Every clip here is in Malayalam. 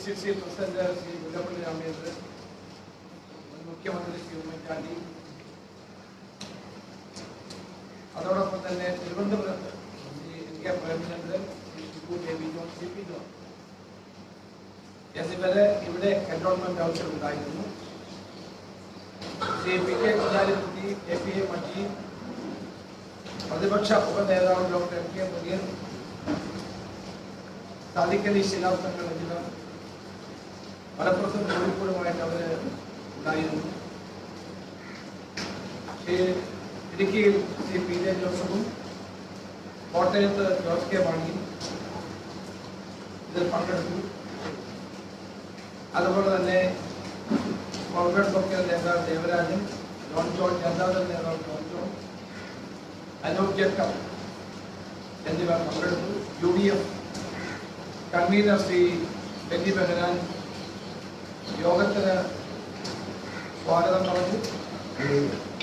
PCC പ്രസിഡന്റ് ശ്രീ മുല്ലപ്പള്ളി രാമചന്ദ്രൻ, മുഖ്യമന്ത്രി ശ്രീ ഉമ്മൻചാണ്ടി, അതോടൊപ്പം തന്നെ തിരുവനന്തപുരത്ത് Shri NK Premachandran, Shri Shibu baby John, CP John എന്നിവരെ ഇവിടെ കന്റോൺമെന്റ് ഹൗസിൽ ഉണ്ടായിരുന്നു. ശ്രീ PK കുഞ്ഞാലിക്കുട്ടി, KPA മജീദ്, പ്രതിപക്ഷ ഉപനേതാവ് ഡോക്ടർ MK മുനിയൻ, സാദിഖലി ശിലാബ്ദങ്ങൾ എന്നിവർ മലപ്പുറത്തും കോഴിക്കോടുമായിട്ട് അവര് ഉണ്ടായിരുന്നു. ഇടുക്കിയിൽ ശ്രീ PJ ജോസഫും കോട്ടയത്ത് ജോസ് കെ മാണിയും ഇതിൽ പങ്കെടുത്തു. അതുപോലെ തന്നെ കോൺഗ്രസ് മുഖ്യ നേതാവ് ദേവരാജൻ, ജോൺ ജോൺ ജനതാദൾ നേതാവ് ജോൺ ജോൺ, അനൂപ് ജേക്കബ് എന്നിവർ പങ്കെടുത്തു. UDF കൺവീനർ ശ്രീ ബെന്നി ബെഹനാൻ യോഗത്തിന് സ്വാഗതം പറഞ്ഞു.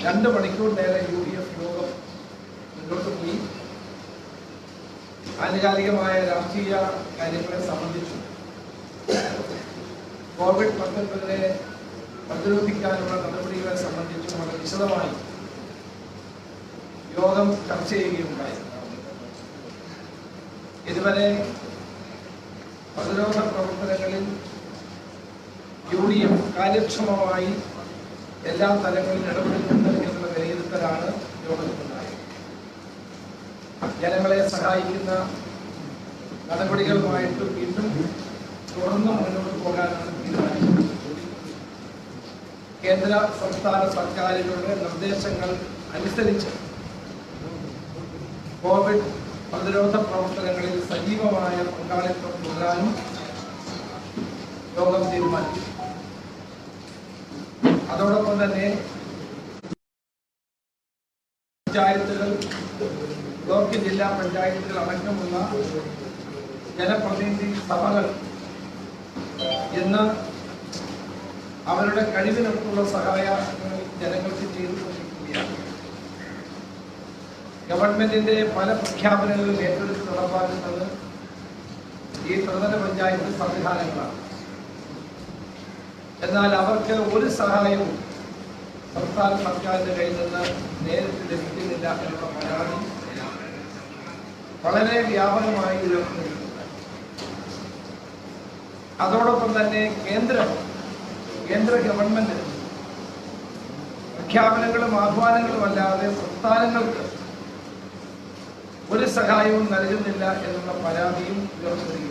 2 മണിക്കൂർ നേരെ UDF യോഗം മുന്നോട്ട് പോയി. ആനുകാലികമായ രാഷ്ട്രീയ കാര്യങ്ങളെ സംബന്ധിച്ചു, COVID-19 പ്രതിരോധിക്കാനുള്ള നടപടികളെ സംബന്ധിച്ചും വളരെ വിശദമായി യോഗം ചർച്ച ചെയ്യുകയുണ്ടായി. ഇതുവരെ പ്രതിരോധ പ്രവർത്തനങ്ങളിൽ UDF കാര്യക്ഷമമായി എല്ലാ തലങ്ങളിലും ഇടപെടുന്നുണ്ട് എന്നുള്ള വിലയിരുത്തലാണ് യോഗത്തിലുണ്ടായത്. ജനങ്ങളെ സഹായിക്കുന്ന നടപടികളുമായിട്ട് വീണ്ടും തുടർന്ന് മുന്നോട്ട് പോകാനാണ് തീരുമാനിച്ചത്. കേന്ദ്ര സംസ്ഥാന സർക്കാരുകളുടെ നിർദ്ദേശങ്ങൾ അനുസരിച്ച് കോവിഡ് പ്രതിരോധ പ്രവർത്തനങ്ങളിൽ സജീവമായ പങ്കാളിത്തം തുടരാനും യോഗം തീരുമാനിച്ചു. അതോടൊപ്പം തന്നെ പഞ്ചായത്തുകൾ, ബ്ലോക്ക് ജില്ലാ പഞ്ചായത്തുകൾ അടക്കമുള്ള ജനപ്രതിനിധി സഭകൾ ഇന്ന് അവരുടെ കഴിവിനൊത്തുള്ള സഹായങ്ങൾ ജനങ്ങൾക്ക് ചെയ്തുകൊണ്ടിരിക്കുകയാണ്. ഗവൺമെന്റിന്റെ പല പ്രഖ്യാപനങ്ങളും ഏറ്റെടുത്ത് നടപ്പാക്കുന്നത് ഈ ത്രിതല പഞ്ചായത്ത് സംവിധാനങ്ങളാണ്. എന്നാൽ അവർക്ക് ഒരു സഹായവും സംസ്ഥാന സർക്കാരിന്റെ കയ്യിൽ നിന്ന് നേരിട്ട് ലഭിക്കുന്നില്ല എന്നുള്ള പരാതി വളരെ വ്യാപകമായി ഉയർന്നിട്ടുണ്ട്. അതോടൊപ്പം തന്നെ കേന്ദ്ര ഗവൺമെന്റ് പ്രഖ്യാപനങ്ങളും ആഹ്വാനങ്ങളും അല്ലാതെ സംസ്ഥാനങ്ങൾക്ക് ഒരു സഹായവും നൽകുന്നില്ല എന്നുള്ള പരാതിയും ഉയർന്നിരിക്കുകയാണ്.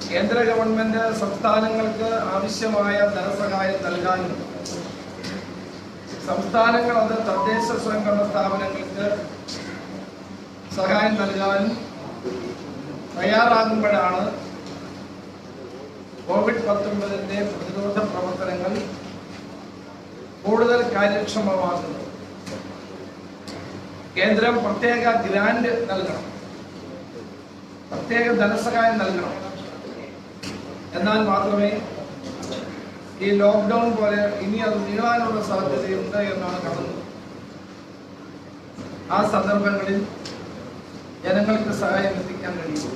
കേന്ദ്ര ഗവൺമെന്റ് സംസ്ഥാനങ്ങൾക്ക് ആവശ്യമായ ധനസഹായം നൽകാനും സംസ്ഥാനങ്ങൾ അത് തദ്ദേശ സ്വയംഭരണ സ്ഥാപനങ്ങൾക്ക് സഹായം നൽകാനും തയ്യാറാകുമ്പോഴാണ് COVID-19 പ്രതിരോധ പ്രവർത്തനങ്ങൾ കൂടുതൽ കാര്യക്ഷമമാകുന്നത്. കേന്ദ്രം പ്രത്യേക ഗ്രാന്റ് നൽകണം, പ്രത്യേക ധനസഹായം നൽകണം. എന്നാൽ മാത്രമേ ഈ ലോക്ക്ഡൌൺ പോലെ ഇനി അത് നീളാനുള്ള സാധ്യതയുണ്ട് എന്നാണ് കാണുന്നത്. ആ സന്ദർഭങ്ങളിൽ ജനങ്ങൾക്ക് സഹായം എത്തിക്കാൻ കഴിയും.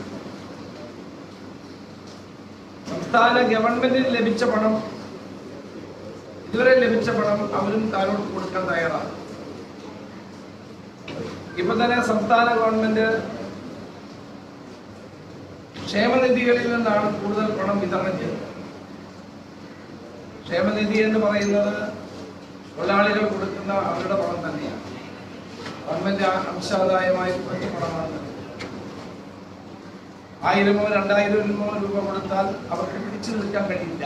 സംസ്ഥാന ഗവൺമെന്റിന് ലഭിച്ച പണം, ഇതുവരെ ലഭിച്ച പണം അവരും താഴോട്ട് കൊടുക്കാൻ തയ്യാറാണ്. ഇപ്പൊ തന്നെ സംസ്ഥാന ഗവൺമെന്റ് ക്ഷേമനിധികളിൽ നിന്നാണ് കൂടുതൽ പണം വിതരണം ചെയ്യുന്നത്. ക്ഷേമനിധി എന്ന് പറയുന്നത് തൊഴിലാളികൾ കൊടുക്കുന്ന അവരുടെ പണം തന്നെയാണ്. ഗവൺമെന്റ് അംശാദായമായി കുറച്ച് പണമാണ്. 1000-ഓ 2000-ഓ രൂപ കൊടുത്താൽ അവർക്ക് പിടിച്ചു നിൽക്കാൻ കഴിയില്ല.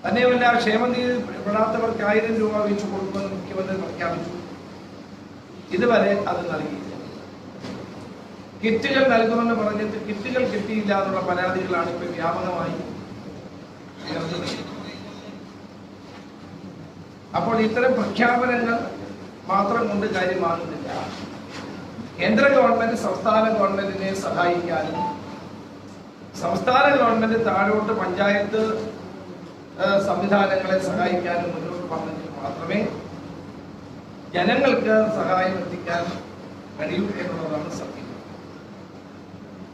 തന്നെയുമല്ല, ക്ഷേമനിധി പെടാത്തവർക്ക് 1000 രൂപ വെച്ച് കൊടുക്കുമെന്ന് മുഖ്യമന്ത്രി പ്രഖ്യാപിച്ചു. ഇതുവരെ അത് നൽകിയില്ല. കിറ്റുകൾ നൽകുമെന്ന് പറഞ്ഞിട്ട് കിറ്റുകൾ കിട്ടിയില്ല എന്നുള്ള പരാതികളാണ് ഇപ്പൊ വ്യാപകമായി. അപ്പോൾ ഇത്തരം പ്രഖ്യാപനങ്ങൾ മാത്രം കൊണ്ട് കാര്യമാകുന്നില്ല. കേന്ദ്ര ഗവൺമെന്റ് സംസ്ഥാന ഗവൺമെന്റിനെ സഹായിക്കാനും സംസ്ഥാന ഗവൺമെന്റ് താഴോട്ട് പഞ്ചായത്ത് സംവിധാനങ്ങളെ സഹായിക്കാനും മുന്നോട്ട് വന്നെങ്കിൽ മാത്രമേ ജനങ്ങൾക്ക് സഹായം എത്തിക്കാൻ കഴിയൂ എന്നുള്ളതാണ് സത്യം.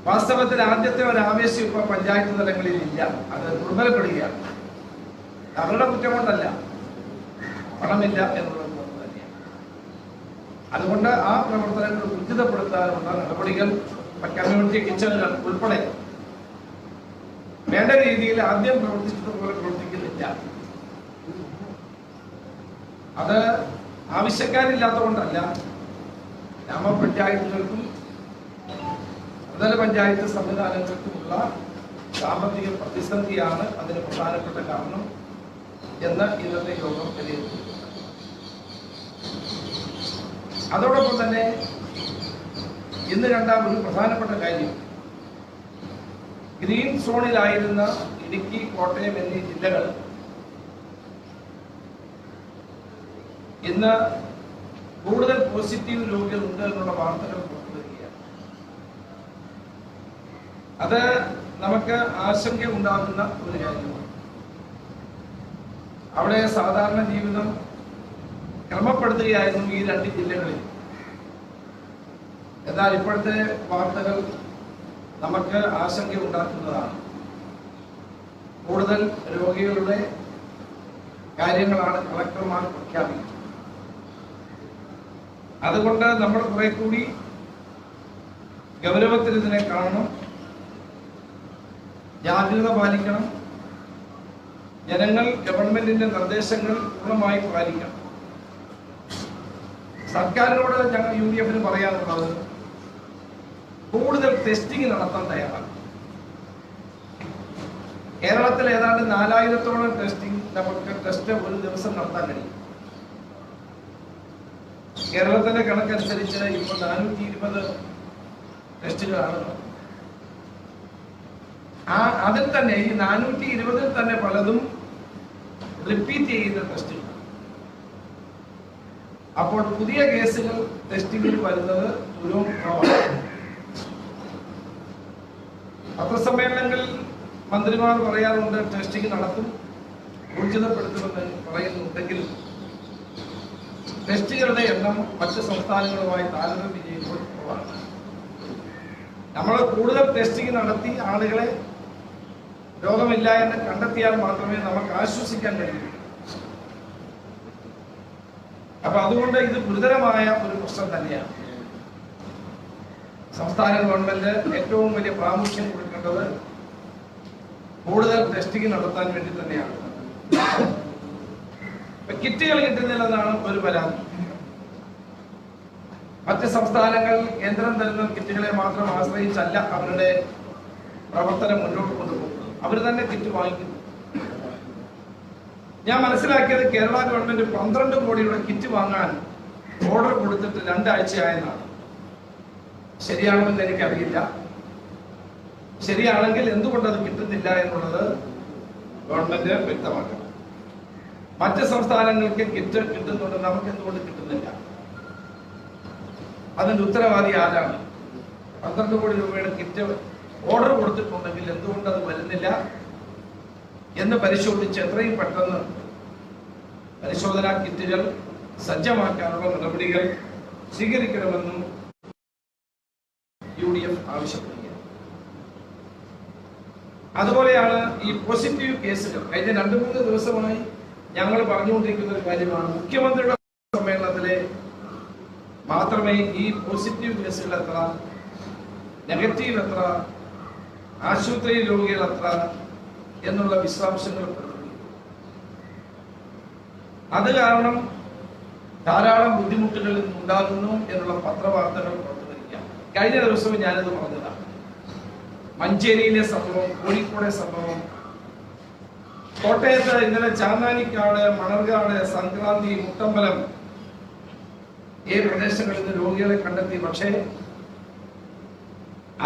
വാസ്തവത്തിൽ ആദ്യത്തെ ഒരു ആവേശം ഇപ്പൊ പഞ്ചായത്ത് തലങ്ങളിൽ ഇല്ല. അത് ദുർബലപ്പെടുകയാണ്. അവരുടെ കുറ്റം കൊണ്ടല്ല, പണമില്ല എന്നുള്ളത് തന്നെയാണ്. അതുകൊണ്ട് ആ പ്രവർത്തനങ്ങൾ ഊർജിതപ്പെടുത്താനുള്ള നടപടികൾ കമ്മ്യൂണിറ്റി കിച്ചണുകൾ ഉൾപ്പെടെ വേണ്ട രീതിയിൽ ആദ്യം പ്രവർത്തിച്ചതുപോലെ പ്രവർത്തിക്കുന്നില്ല. അത് ആവശ്യക്കാരില്ലാത്തതുകൊണ്ടല്ല, ഗ്രാമപഞ്ചായത്തുകൾക്കും ത്രിതല പഞ്ചായത്ത് സംവിധാനങ്ങൾക്കുമുള്ള സാമ്പത്തിക പ്രതിസന്ധിയാണ് അതിന് പ്രധാനപ്പെട്ട കാരണം എന്ന് ഇന്നത്തെ യോഗം വിലയിരുത്തി. അതോടൊപ്പം തന്നെ ഇന്ന് കണ്ട ഒരു പ്രധാനപ്പെട്ട കാര്യം, ഗ്രീൻ സോണിലായിരുന്ന ഇടുക്കി, കോട്ടയം എന്നീ ജില്ലകൾ ഇന്ന് കൂടുതൽ പോസിറ്റീവ് രോഗികൾ ഉണ്ട് എന്നുള്ള വാർത്തകൾ പുറത്തുവരികയാണ്. അത് നമുക്ക് ആശങ്ക ഉണ്ടാകുന്ന ഒരു കാര്യമാണ്. അവിടെ സാധാരണ ജീവിതം ക്രമപ്പെടുത്തുകയായിരുന്നു ഈ രണ്ട് ജില്ലകളിൽ. എന്നാൽ ഇപ്പോഴത്തെ വാർത്തകൾ നമുക്ക് ആശങ്ക ഉണ്ടാക്കുന്നതാണ്. കൂടുതൽ രോഗികളുടെ കാര്യങ്ങളാണ് കളക്ടർമാർ പ്രഖ്യാപിക്കുന്നത്. അതുകൊണ്ട് നമ്മൾ കുറെ കൂടി ഗൗരവത്തിൽ ഇതിനെ കാണണം, ജാഗ്രത പാലിക്കണം. ജനങ്ങൾ ഗവൺമെന്റിന്റെ നിർദ്ദേശങ്ങൾ പൂർണ്ണമായി പാലിക്കണം. സർക്കാരിനോട് ഞങ്ങൾ UDF പറയാനുള്ളത്, കൂടുതൽ ടെസ്റ്റിംഗ് നടത്താൻ തയ്യാറാണ്. കേരളത്തിൽ ഏതാണ്ട് 4000-ഓളം ടെസ്റ്റിംഗ് നമുക്ക് ഒരു ദിവസം നടത്താൻ കഴിയും. കേരളത്തിന്റെ കണക്കനുസരിച്ച് ഇപ്പോൾ 420 ടെസ്റ്റുകളാണ്. അതിൽ തന്നെ ഈ 420-ൽ തന്നെ പലതും റിപ്പീറ്റ് ചെയ്യുന്ന ടെസ്റ്റുകൾ. അപ്പോൾ പുതിയ കേസുകൾ ടെസ്റ്റിംഗിൽ വരുന്നത് തുലവും കുറവാണ്. പത്രസമ്മേളനങ്ങളിൽ മന്ത്രിമാർ പറയാറുണ്ട് ടെസ്റ്റിംഗ് നടത്തും, ഊർജിതപ്പെടുത്തുമെന്ന് പറയുന്നുണ്ടെങ്കിൽ ടെസ്റ്റുകളുടെ എണ്ണം മറ്റ് സംസ്ഥാനങ്ങളുമായി താരതമ്യം ചെയ്യുമ്പോൾ കുറവാണ്. നമ്മൾ കൂടുതൽ ടെസ്റ്റിംഗ് നടത്തി ആളുകളെ രോഗമില്ല എന്ന് കണ്ടെത്തിയാൽ മാത്രമേ നമുക്ക് ആശ്വസിക്കാൻ കഴിയൂ. അപ്പൊ അതുകൊണ്ട് ഇത് ഗുരുതരമായ ഒരു പ്രശ്നം തന്നെയാണ്. സംസ്ഥാന ഗവൺമെന്റ് ഏറ്റവും വലിയ പ്രാമുഖ്യം കൊടുക്കേണ്ടത് കൂടുതൽ ടെസ്റ്റിംഗ് നടത്താൻ വേണ്ടി തന്നെയാണ്. കിറ്റുകൾ കിട്ടുന്നില്ലെന്നാണ് ഒരു പരാതി. മറ്റ് സംസ്ഥാനങ്ങൾ കേന്ദ്രം തരുന്ന കിറ്റുകളെ മാത്രം ആശ്രയിച്ചല്ല അവരുടെ പ്രവർത്തനം മുന്നോട്ട് കൊണ്ടുപോകുന്നത്. അവർ തന്നെ കിറ്റ് വാങ്ങിക്കുന്നു. ഞാൻ മനസ്സിലാക്കിയത് കേരള ഗവൺമെന്റ് 12 കോടിയുടെ കിറ്റ് വാങ്ങാൻ ഓർഡർ കൊടുത്തിട്ട് 2 ആഴ്ചയായെന്നാണ്. ശരിയാണെന്ന് എനിക്കറിയില്ല. ശരിയാണെങ്കിൽ എന്തുകൊണ്ട് അത് കിട്ടുന്നില്ല എന്നുള്ളത് ഗവൺമെന്റ് വ്യക്തമാക്കണം. മറ്റ് സംസ്ഥാനങ്ങൾക്ക് കിറ്റ് കിട്ടുന്നുണ്ട്, നമുക്ക് എന്തുകൊണ്ട് കിട്ടുന്നില്ല? അതിന്റെ ഉത്തരവാദി ആരാണ്? 12 കോടി രൂപയുടെ കിറ്റ് ഓർഡർ കൊടുത്തിട്ടുണ്ടെങ്കിൽ എന്തുകൊണ്ട് അത് വരുന്നില്ല എന്ന് പരിശോധിച്ച് എത്രയും പെട്ടെന്ന് പരിശോധനാ കിറ്റുകൾ സജ്ജമാക്കാനുള്ള നടപടികൾ സ്വീകരിക്കണമെന്നും UDF ആവശ്യപ്പെടുകയാണ്. അതുപോലെയാണ് ഈ പോസിറ്റീവ് കേസുകൾ. കഴിഞ്ഞ 2-3 ദിവസമായി ഞങ്ങൾ പറഞ്ഞുകൊണ്ടിരിക്കുന്ന ഒരു കാര്യമാണ്. മുഖ്യമന്ത്രിയുടെ സമ്മേളനത്തിലെ മാത്രമേ ഈ പോസിറ്റീവ് കേസുകൾ എത്ര, നെഗറ്റീവ് എത്ര, ആശുപത്രി രോഗികൾ എത്ര എന്നുള്ള വിശദാംശങ്ങൾ അത് കാരണം ധാരാളം ബുദ്ധിമുട്ടുകൾ ഉണ്ടാകുന്നു എന്നുള്ള പത്രവാർത്തകൾ പുറത്തുവരിക. കഴിഞ്ഞ ദിവസവും ഞാനത് പറഞ്ഞതാണ്. മഞ്ചേരിയിലെ സംഭവം, കോഴിക്കോടെ സംഭവം, കോട്ടയത്ത് ഇന്നലെ ചാന്നാനിക്കാട്, മണർകാട്, സംക്രാന്തി, മുട്ടമ്പലം ഈ പ്രദേശങ്ങളിൽ നിന്ന് രോഗികളെ കണ്ടെത്തി. പക്ഷേ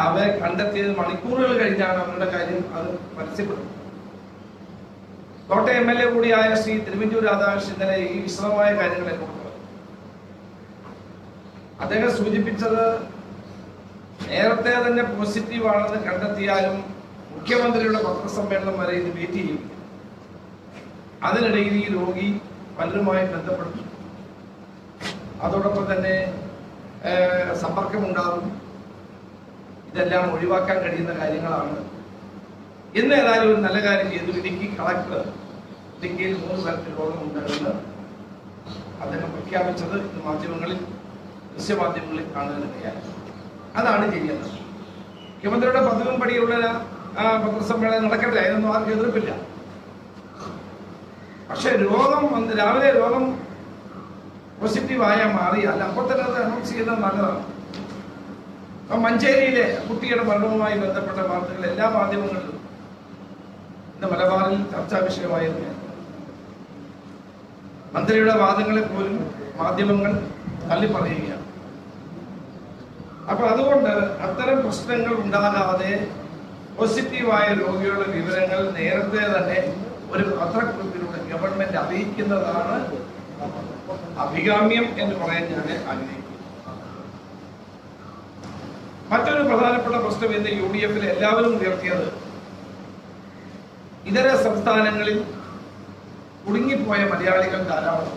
അവരെ കണ്ടെത്തിയത് മണിക്കൂറുകൾ കഴിഞ്ഞാണ് അവരുടെ കാര്യം അത് പരസ്യപ്പെട്ടത്. കോട്ടയം MLA കൂടിയായ ശ്രീ തിരുവഞ്ചൂർ രാധാകൃഷ്ണൻ ഇന്നലെ ഈ വിശദമായ കാര്യങ്ങളെ കുറിച്ച് അദ്ദേഹം സൂചിപ്പിച്ചത്, നേരത്തെ തന്നെ പോസിറ്റീവ് ആണെന്ന് കണ്ടെത്തിയാലും മുഖ്യമന്ത്രിയുടെ പത്രസമ്മേളനം വരെ ഇത് വെയിറ്റ് ചെയ്യും. അതിനിടയിൽ ഈ രോഗി പലരുമായി ബന്ധപ്പെടും, അതോടൊപ്പം തന്നെ സമ്പർക്കമുണ്ടാകും. ഇതെല്ലാം ഒഴിവാക്കാൻ കഴിയുന്ന കാര്യങ്ങളാണ്. ഇന്ന് ഏതായാലും ഒരു നല്ല കാര്യം ചെയ്തു. ഇടുക്കി കളക്ടർ ഇടുക്കിയിൽ 3 പേർക്ക് രോഗമുണ്ടെന്ന് അദ്ദേഹം പ്രഖ്യാപിച്ചത് ഇന്ന് മാധ്യമങ്ങളിൽ, ദൃശ്യമാധ്യമങ്ങളിൽ കാണുന്നതിനിടയായി. അതാണ് ചെയ്യുന്നത്. മുഖ്യമന്ത്രിയുടെ പതിവും പടിയുള്ള പത്രസമ്മേളനം നടക്കട്ടെ, അതിനൊന്നും ആർക്കും എതിർപ്പില്ല. പക്ഷെ രോഗം വന്ന് രാവിലെ രോഗം പോസിറ്റീവായ മാറിയാൽ അപ്പോൾ തന്നെ അത് അനൗൺസ് ചെയ്യുന്നത് നല്ലതാണ്. അപ്പൊ മഞ്ചേരിയിലെ കുട്ടിയുടെ മരണവുമായി ബന്ധപ്പെട്ട വാർത്തകൾ എല്ലാ മാധ്യമങ്ങളിലും ഇന്ന് മലബാറിൽ ചർച്ചാ വിഷയമായിരുന്നു. മന്ത്രിയുടെ വാദങ്ങളെ പോലും മാധ്യമങ്ങൾ തള്ളിപ്പറയുകയാണ്. അപ്പൊ അതുകൊണ്ട് അത്തരം പ്രശ്നങ്ങൾ ഉണ്ടാകാതെ പോസിറ്റീവായ രോഗികളുടെ വിവരങ്ങൾ നേരത്തെ തന്നെ ഒരു പത്രക്കുറിപ്പിലൂടെ ഗവൺമെന്റ് അറിയിക്കുന്നതാണ് അഭികാമ്യം എന്ന് പറയാൻ ഞാൻ ആഗ്രഹിക്കുന്നു. മറ്റൊരു പ്രധാനപ്പെട്ട പ്രശ്നം ഇന്ന് UDF എല്ലാവരും ഉയർത്തിയത് ഇതര സംസ്ഥാനങ്ങളിൽ കുടുങ്ങിപ്പോയ മലയാളികൾ ധാരാളം.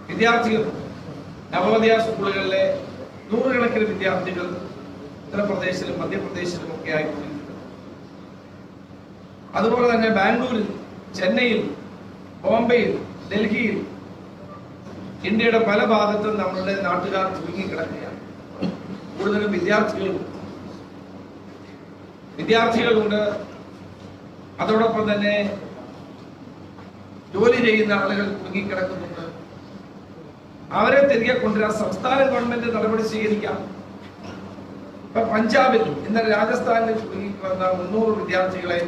വിദ്യാർത്ഥികൾ, നവോദയ സ്കൂളുകളിലെ 100 കണക്കിന് വിദ്യാർത്ഥികൾ ഉത്തർപ്രദേശിലും മധ്യപ്രദേശിലും ഒക്കെ ആയിക്കൊണ്ടിരിക്കുന്നു. അതുപോലെ തന്നെ ബാംഗ്ലൂരിൽ, ചെന്നൈയിൽ, ബോംബെയിൽ, ഡൽഹിയിൽ, ഇന്ത്യയുടെ പല ഭാഗത്തും നമ്മളുടെ നാട്ടുകാർ കുടുങ്ങിക്കിടക്കുകയാണ്. കൂടുതലും വിദ്യാർത്ഥികളുണ്ട്. അതോടൊപ്പം തന്നെ ജോലി ചെയ്യുന്ന ആളുകൾ കുടുങ്ങിക്കിടക്കുന്നുണ്ട്. അവരെ തിരികെ കൊണ്ടുവരാൻ സംസ്ഥാന ഗവൺമെന്റ് നടപടി സ്വീകരിക്കാം. ഇപ്പൊ പഞ്ചാബിൽ, ഇന്നലെ രാജസ്ഥാനിൽ കുടുങ്ങിക്കിടന്ന 300 വിദ്യാർത്ഥികളെ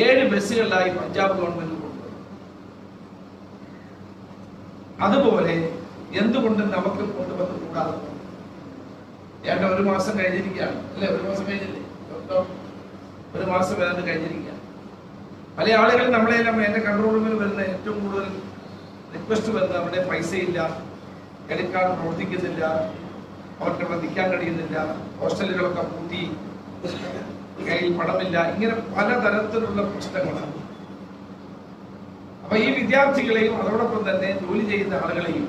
7 ബസ്സുകളിലായി പഞ്ചാബ് ഗവൺമെന്റ് കൊണ്ടുവന്നു. അതുപോലെ എന്തുകൊണ്ട് നമുക്ക് കൊണ്ടുവന്ന് കൂടാതെ? ഏണ്ട 1 മാസം കഴിഞ്ഞിരിക്കുകയാണ് അല്ലെ? 1 മാസം കഴിഞ്ഞില്ലേ? 1 മാസം ഏതാണ്ട് കഴിഞ്ഞിരിക്കുകയാണ്. പല ആളുകൾ നമ്മളെല്ലാം എന്റെ കൺട്രോൾ റൂമിൽ വരുന്ന ഏറ്റവും കൂടുതൽ റിക്വസ്റ്റ് വരുന്നത് അവിടെ പൈസയില്ല, ക്രെഡിറ്റ് കാർഡ് പ്രവർത്തിക്കുന്നില്ല, അവർക്കവിടെ നിൽക്കാൻ കഴിയുന്നില്ല, ഹോസ്റ്റലുകളൊക്കെ പൂട്ടി, കയ്യിൽ പണമില്ല, ഇങ്ങനെ പലതരത്തിലുള്ള പ്രശ്നങ്ങളാണ്. അപ്പൊ ഈ വിദ്യാർത്ഥികളെയും അതോടൊപ്പം തന്നെ ജോലി ചെയ്യുന്ന ആളുകളെയും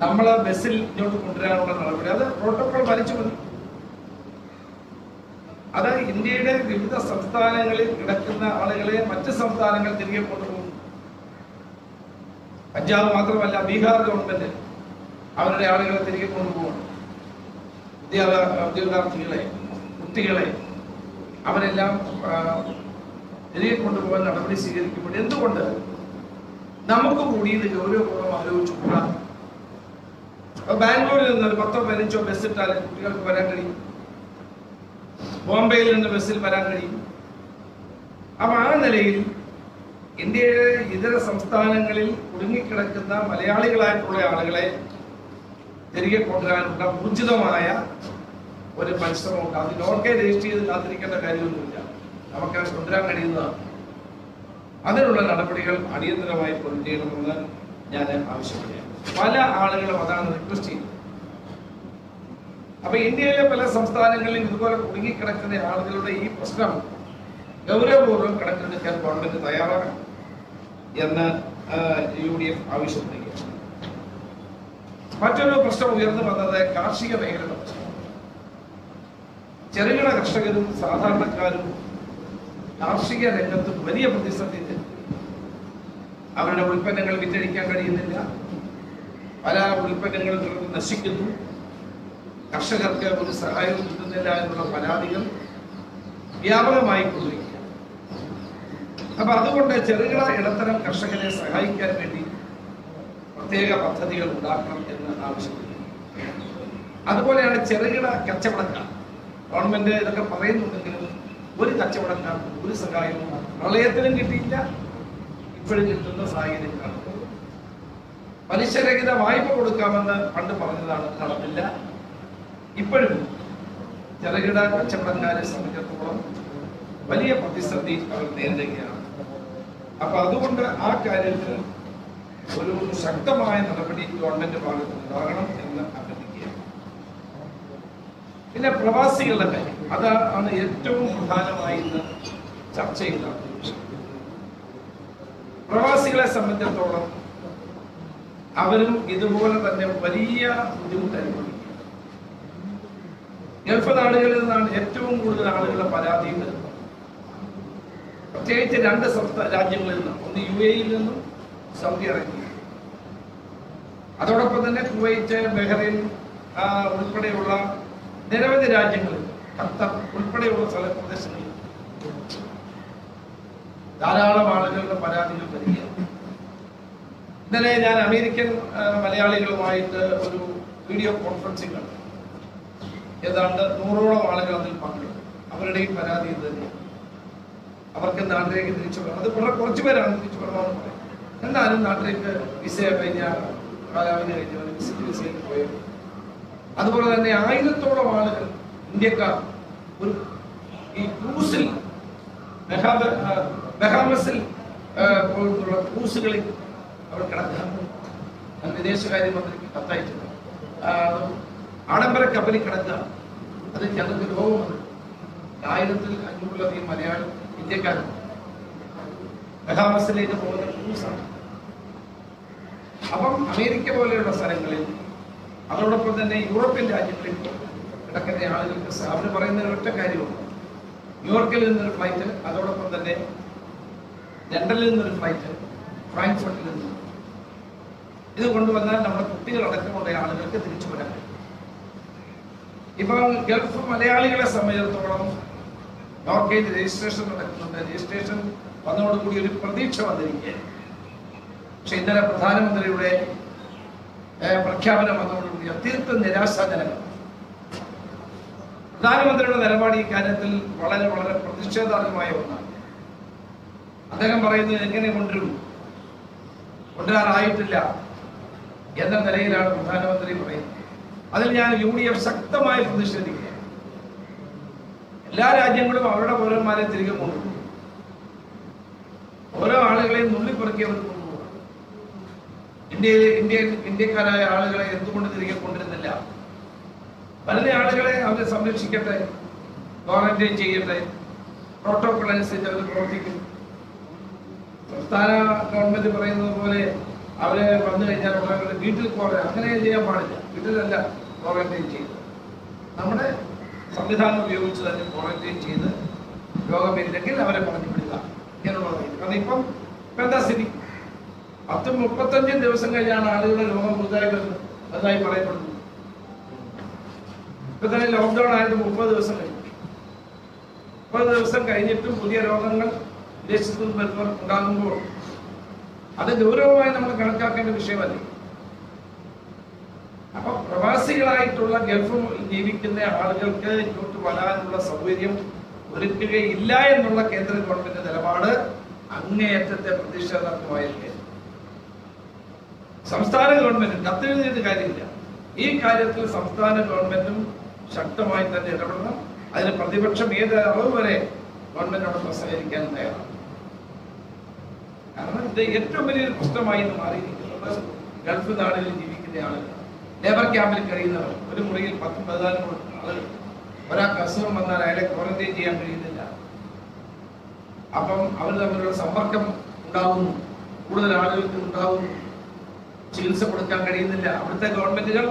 നമ്മളെ ബസ്സിൽ ഇങ്ങോട്ട് കൊണ്ടുവരാനുള്ള നടപടി, അത് പ്രോട്ടോകോൾ പാലിച്ചു മതി. അത് ഇന്ത്യയുടെ വിവിധ സംസ്ഥാനങ്ങളിൽ കിടക്കുന്ന ആളുകളെ മറ്റ് സംസ്ഥാനങ്ങൾ തിരികെ കൊണ്ടുപോകും. പഞ്ചാബ് മാത്രമല്ല, ബീഹാർ ഗവൺമെന്റ് അവരുടെ ആളുകളെ തിരികെ കൊണ്ടുപോകണം. ഉദ്യോഗാർത്ഥികളെ, കുട്ടികളെ അവരെല്ലാം തിരികെ കൊണ്ടുപോകാൻ നടപടി സ്വീകരിക്കുമ്പോൾ എന്തുകൊണ്ട് നമുക്ക് കൂടി ഇത് ഗൗരവപൂർവ്വം ആലോചിച്ചുകൂടാ? ബാംഗ്ലൂരിൽ നിന്ന് ഒരു 10-15 ബസ് ഇട്ടാൽ കുട്ടികൾക്ക് വരാൻ കഴിയും. ബോംബെയിൽ നിന്ന് ബസ്സിൽ വരാൻ കഴിയും. അപ്പൊ ആ നിലയിൽ ഇന്ത്യയിലെ ഇതര സംസ്ഥാനങ്ങളിൽ കുടുങ്ങിക്കിടക്കുന്ന മലയാളികളായിട്ടുള്ള ആളുകളെ തിരികെ കൊണ്ടുവരാനുള്ള ഊർജിതമായ ഒരു പരിശ്രമമുണ്ട്. അത് നോർക്കെ രജിസ്റ്റർ ചെയ്ത് കാത്തിരിക്കേണ്ട കാര്യമൊന്നുമില്ല, നമുക്കത് കൊണ്ടുവരാൻ കഴിയുന്നതാണ്. അതിനുള്ള നടപടികൾ അടിയന്തരമായി കൊണ്ടുവരണമെന്ന് ഞാൻ ആവശ്യപ്പെടുകയാണ്. പല ആളുകളും അതാണ് റിക്വസ്റ്റ് ചെയ്യുന്നത്. അപ്പൊ ഇന്ത്യയിലെ പല സംസ്ഥാനങ്ങളിലും ഇതുപോലെ കുടുങ്ങിക്കിടക്കുന്ന ആളുകളുടെ ഈ പ്രശ്നം ഗൗരവപൂർവ്വം കണക്കെടുക്കാൻ ഗവൺമെന്റ് തയ്യാറാകണം എന്ന് UDF ആവശ്യപ്പെടുകയാണ്. മറ്റൊരു പ്രശ്നം ഉയർന്നു വന്നത് കാർഷിക മേഖലയുടെ പ്രശ്നം. ചെറുകിട കർഷകരും സാധാരണക്കാരും കാർഷിക രംഗത്ത് വലിയ പ്രതിസന്ധി. അവരുടെ ഉൽപ്പന്നങ്ങൾ വിറ്റഴിക്കാൻ കഴിയുന്നില്ല, പല ഉൽപ്പന്നങ്ങളും നശിക്കുന്നു, കർഷകർക്ക് ഒരു സഹായവും കിട്ടുന്നില്ല എന്നുള്ള പരാതികൾ വ്യാപകമായി കൊണ്ടിരിക്കുക. അപ്പൊ അതുകൊണ്ട് ചെറുകിട ഇടത്തരം കർഷകരെ സഹായിക്കാൻ വേണ്ടി പ്രത്യേക പദ്ധതികൾ ഉണ്ടാക്കണം എന്ന് ആവശ്യപ്പെടുന്നു. അതുപോലെയാണ് ചെറുകിട കച്ചവടക്കാർ. ഗവൺമെന്റ് ഇതൊക്കെ പറയുന്നുണ്ടെങ്കിലും ഒരു കച്ചവടക്കാർക്ക് ഒരു സഹായവും പ്രളയത്തിലും കിട്ടിയില്ല, ഇപ്പോഴും കിട്ടുന്ന സാഹചര്യം കാണുന്നത്. പലിശരഹിത വായ്പ കൊടുക്കാമെന്ന് പണ്ട് പറഞ്ഞതാണ്, നടന്നില്ല. ഇപ്പോഴും ചെറുകിട കച്ചവടക്കാരെ സംബന്ധിച്ചിടത്തോളം വലിയ പ്രതിസന്ധി അവർ നേരിടുകയാണ്. അപ്പൊ അതുകൊണ്ട് ആ കാര്യത്തിൽ ഒരു ശക്തമായ നടപടി ഗവൺമെന്റ് ഭാഗത്ത് ഉണ്ടാകണം എന്ന് അഭ്യർത്ഥിക്കുകയാണ്. പിന്നെ പ്രവാസികളുടെ കാര്യം, അതാണ് ഏറ്റവും പ്രധാനമായി ഇന്ന് ചർച്ച ചെയ്യുന്ന വിഷയം. പ്രവാസികളെ സംബന്ധിച്ചിടത്തോളം അവരും ഇതുപോലെ തന്നെ വലിയ ബുദ്ധിമുട്ട് അനുഭവിക്കും. ഗൾഫ് നാടുകളിൽ നിന്നാണ് ഏറ്റവും കൂടുതൽ ആളുകളുടെ പരാതി വരുന്നത്. പ്രത്യേകിച്ച് 2 രാജ്യങ്ങളിൽ നിന്നും, ഒന്ന് UAE നിന്നും സൗദി അറേബ്യ. അതോടൊപ്പം തന്നെ കുവൈറ്റ്, ബഹ്റൈൻ ഉൾപ്പെടെയുള്ള നിരവധി രാജ്യങ്ങളിൽ, ഖത്തർ ഉൾപ്പെടെയുള്ള സ്ഥല പ്രദേശങ്ങളിൽ ധാരാളം ആളുകളുടെ പരാതികൾ വരികയാണ്. ഇന്നലെ ഞാൻ അമേരിക്കൻ മലയാളികളുമായിട്ട് ഒരു വീഡിയോ കോൺഫറൻസിംഗ് കണ്ടു. ഏതാണ്ട് 100ഓളം ആളുകൾ അതിൽ പങ്കെടുത്തു. അവരുടെയും പരാതി ഇത് തന്നെയാണ്. അവർക്ക് നാട്ടിലേക്ക് തിരിച്ചു വരണം. അത് വളരെ കുറച്ചു പേരാണ് തിരിച്ചു വരണമെന്ന് പറയും. എന്നാലും നാട്ടിലേക്ക് വിസ കഴിഞ്ഞ കാലാവധി കഴിഞ്ഞവർ വിസിറ്റ് വിസയിൽ പോയത്. അതുപോലെ തന്നെ 1000ഓളം ആളുകൾ ഇന്ത്യക്കാർ ഒരു ഈ ക്രൂസിൽ ബഹാമസിൽ പോയിട്ടുള്ള ക്രൂസുകളിൽ അവർ കിടക്കുക. വിദേശകാര്യമന്ത്രിക്ക് കത്തയച്ചത് ആഡംബര കപ്പലിൽ കിടക്കുക. അത് ഞങ്ങൾക്ക് രോഗമുണ്ട്. 1500-ലധികം മലയാളി ഇന്ത്യക്കാരുണ്ട്. ബഹാമസിലേക്ക് പോകുന്ന ക്രൂസാണ്. അപ്പം അമേരിക്ക പോലെയുള്ള സ്ഥലങ്ങളിൽ, അതോടൊപ്പം തന്നെ യൂറോപ്യൻ രാജ്യങ്ങളിൽ കിടക്കുന്ന ആളുകൾക്ക് അവർ പറയുന്ന ഒറ്റ കാര്യമുണ്ട്. ന്യൂയോർക്കിൽ നിന്നൊരു ഫ്ലൈറ്റ്, അതോടൊപ്പം തന്നെ ലണ്ടനിൽ നിന്നൊരു ഫ്ലൈറ്റ്, ഫ്രാങ്ക്ഫർട്ടിൽ നിന്ന്. ഇത് കൊണ്ടുവന്നാൽ നമ്മുടെ കുട്ടികളടക്കമുള്ള ആളുകൾക്ക് തിരിച്ചു വരാൻ കഴിയും. ഇപ്പം ഗൾഫ് മലയാളികളെ സംബന്ധിച്ചിടത്തോളം നോർക്കയിൽ രജിസ്ട്രേഷൻ നടക്കുന്നുണ്ട്. രജിസ്ട്രേഷൻ വന്നതോടുകൂടി ഒരു പ്രതീക്ഷ വന്നിരിക്കുക. പക്ഷെ ഇന്നലെ പ്രധാനമന്ത്രിയുടെ പ്രഖ്യാപനം വന്നതോടുകൂടി തീർത്തും നിരാശാജനകം. പ്രധാനമന്ത്രിയുടെ നിലപാട് ഈ കാര്യത്തിൽ വളരെ വളരെ പ്രതിഷേധാർഹമായ ഒന്നാണ്. അദ്ദേഹം പറയുന്നത് എങ്ങനെ കൊണ്ടുവരാറായിട്ടില്ല എന്ന നിലയിലാണ് പ്രധാനമന്ത്രി പറയുന്നത്. അതിൽ ഞാൻ UDF ശക്തമായി പ്രതിഷേധിക്കുകയാണ്. എല്ലാ രാജ്യങ്ങളും അവരുടെ പൗരന്മാരെ തിരികെ കൊണ്ടുപോകും. ഓരോ ആളുകളെയും നുള്ളിപ്പെറുക്കി അവർ കൊണ്ടുപോകും. ഇന്ത്യക്കാരായ ആളുകളെ എന്തുകൊണ്ട് തിരികെ കൊണ്ടിരുന്നില്ല? പല ആളുകളെ അവരെ സംരക്ഷിക്കട്ടെ, ക്വാറന്റൈൻ ചെയ്യട്ടെ, പ്രോട്ടോകോൾ അനുസരിച്ച് അവർ പ്രവർത്തിക്കും. സംസ്ഥാന ഗവൺമെന്റ് പറയുന്നത് പോലെ അവരെ വന്നു കഴിഞ്ഞാൽ അവരുടെ വീട്ടിൽ അങ്ങനെ ചെയ്യാൻ പാടില്ല. വീട്ടിലല്ല ക്വാറന്റൈൻ ചെയ്ത്, നമ്മുടെ സംവിധാനം ഉപയോഗിച്ച് തന്നെ ക്വാറന്റൈൻ ചെയ്ത് രോഗമില്ലെങ്കിൽ അവരെ പറഞ്ഞു വിടുക എന്നുള്ളതായിരിക്കും. കാരണം ഇപ്പം എന്താ സ്ഥിതി? 10-35 ദിവസം കഴിഞ്ഞാണ് ആളുകളുടെ രോഗം പുതുതായി വരുന്നത് എന്നതായി പറയപ്പെടുന്നു. ഇപ്പൊ തന്നെ ലോക്ക്ഡൌൺ ആയത് 30 ദിവസം കഴിഞ്ഞു. 30 ദിവസം കഴിഞ്ഞിട്ടും പുതിയ രോഗങ്ങൾ വിദേശത്തു നിന്ന് വരുന്നവർ ഉണ്ടാകുമ്പോൾ അത് ഗൗരവമായി നമ്മൾ കണക്കാക്കേണ്ട വിഷയമല്ലേ? അപ്പൊ പ്രവാസികളായിട്ടുള്ള ഗൾഫിൽ ജീവിക്കുന്ന ആളുകൾക്ക് ഇങ്ങോട്ട് വരാനുള്ള സൗകര്യം ഒരുക്കുകയില്ല എന്നുള്ള കേന്ദ്ര ഗവൺമെന്റ് നിലപാട് അങ്ങേയറ്റത്തെ പ്രതിഷേധാത്മകമായിരിക്കും. സംസ്ഥാന ഗവൺമെന്റ് കത്തെഴുതിയിട്ട് കാര്യമില്ല. ഈ കാര്യത്തിൽ സംസ്ഥാന ഗവൺമെന്റും ശക്തമായി തന്നെ ഇടപെടണം. അതിന് പ്രതിപക്ഷം ഏത് അളവ് വരെ ഗവൺമെന്റിനോടൊപ്പം സഹകരിക്കാൻ തയ്യാറാണ്. കാരണം ഇത് ഏറ്റവും വലിയൊരു പ്രശ്നമായി മാറിയിരിക്കുന്നത് ഗൾഫ് നാടുകളിൽ ജീവിക്കുന്ന ആളുകൾ, ലേബർ ക്യാമ്പിൽ കഴിയുന്നവർ, ഒരു മുറിയിൽ 10-14 ആളുകൾ. ഒരാൾക്ക് അസുഖം വന്നാൽ അയാളെ ക്വാറന്റൈൻ ചെയ്യാൻ കഴിയുന്നില്ല. അപ്പം അവർ തമ്മിലുള്ള സമ്പർക്കം ഉണ്ടാകുന്നു, കൂടുതൽ ആളുകൾക്ക് ഉണ്ടാകുന്നു, ചികിത്സ കൊടുക്കാൻ കഴിയുന്നില്ല. അവിടുത്തെ ഗവൺമെന്റുകൾ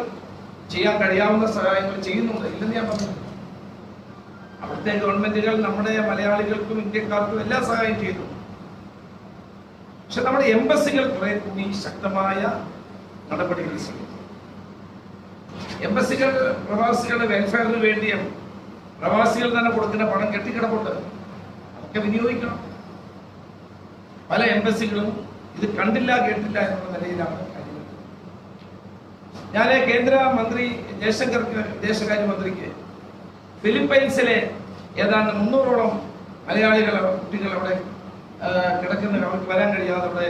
ചെയ്യാൻ കഴിയാവുന്ന സഹായങ്ങൾ ചെയ്യുന്നുണ്ട്, ഇല്ലെന്ന് ഞാൻ പറഞ്ഞു. അവിടുത്തെ ഗവൺമെന്റുകൾ നമ്മുടെ മലയാളികൾക്കും ഇന്ത്യക്കാർക്കും എല്ലാ സഹായം ചെയ്തു. പക്ഷെ നമ്മുടെ എംബസികൾ കുറെ കൂടി ശക്തമായ നടപടികൾ സ്വീകരിച്ചു. എംബസികൾ പ്രവാസികളുടെ വെൽഫെയറിന് വേണ്ടിയും പ്രവാസികൾ തന്നെ കൊടുക്കുന്ന പണം കെട്ടിക്കിടപ്പുണ്ട്, അതൊക്കെ വിനിയോഗിക്കണം. പല എംബസികളും ഇത് കണ്ടില്ല കേട്ടില്ല എന്നുള്ള നിലയിലാണ് കാര്യങ്ങൾ. ഞാൻ കേന്ദ്ര മന്ത്രി ജയശങ്കർക്ക്, വിദേശകാര്യമന്ത്രിക്ക് ഫിലിപ്പൈൻസിലെ ഏതാണ്ട് 300ഓളം മലയാളികൾ, കുട്ടികൾ അവിടെ കിടക്കുന്ന, അവർക്ക് വരാൻ കഴിയാതെ അവിടെ